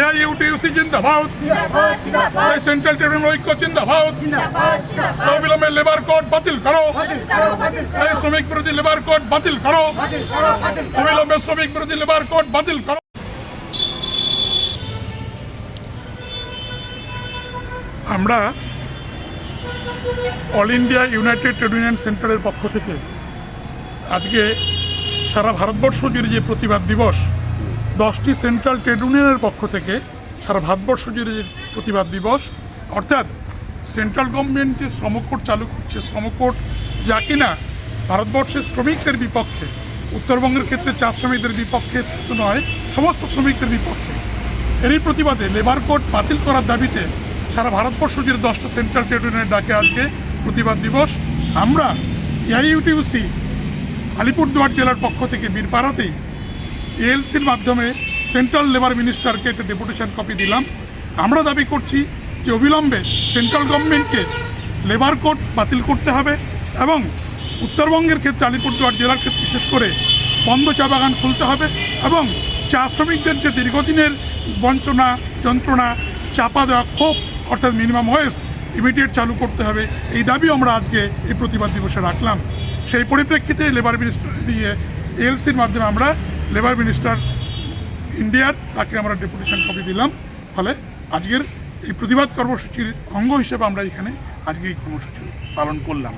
এআইইউটিইউসি জিন্দাবাদ, central trade ঐক্য জিন্দাবাদ। অবিলম্বে লেবার কোড বাতিল করো, এই শ্রমিক বিরোধী লেবার কোড বাতিল করো, অবিলম্বে শ্রমিক বিরোধী লেবার কোড বাতিল করো। আমরা all India United trade union সেন্টারের পক্ষ থেকে আজকে সারা ভারতবর্ষ জুড়ে যে প্রতিবাদ দিবস, 10টি সেন্ট্রাল ট্রেড ইউনিয়নের পক্ষ থেকে সারা ভারতবর্ষ জুড়ে যে প্রতিবাদ দিবস, অর্থাৎ সেন্ট্রাল গভর্নমেন্ট যে শ্রমকোড চালু করছে, শ্রমকোড যা কিনা ভারতবর্ষের শ্রমিকদের বিপক্ষে, উত্তরবঙ্গের ক্ষেত্রে চা শ্রমিকদের বিপক্ষে শুধু নয়, সমস্ত শ্রমিকদের বিপক্ষে, এরই প্রতিবাদে লেবার কোড বাতিল করার দাবিতে সারা ভারতবর্ষ জুড়ে 10টা সেন্ট্রাল ট্রেড ইউনিয়নের ডাকে আজকে প্রতিবাদ দিবস। আমরা এআইইউটিইউসি আলিপুরদুয়ার জেলার পক্ষ থেকে বীরপাড়াতেই এএলসির মাধ্যমে সেন্ট্রাল লেবার মিনিস্টারকে একটা ডেপুটেশন কপি দিলাম। আমরা দাবি করছি যে অবিলম্বে সেন্ট্রাল গভর্নমেন্টকে লেবার কোড বাতিল করতে হবে এবং উত্তরবঙ্গের ক্ষেত্রে আলিপুরদুয়ার জেলার ক্ষেত্রে বিশেষ করে বন্ধ চা বাগান খুলতে হবে এবং চা শ্রমিকদের যে দীর্ঘদিনের বঞ্চনা, যন্ত্রণা, চাপা দেওয়া ক্ষোভ, অর্থাৎ মিনিমাম ওয়েজ ইমিডিয়েট চালু করতে হবে, এই দাবি আমরা আজকে এই প্রতিবাদ দিবসে রাখলাম। সেই পরিপ্রেক্ষিতে লেবার মিনিস্টার এএলসির মাধ্যমে আমরা লেবার মিনিস্টার ইন্ডিয়ার তাকে আমরা ডেপুটেশন কপি দিলাম। ফলে আজকের এই প্রতিবাদ কর্মসূচির অঙ্গ হিসেবে আমরা এখানে আজকে এই কর্মসূচি পালন করলাম।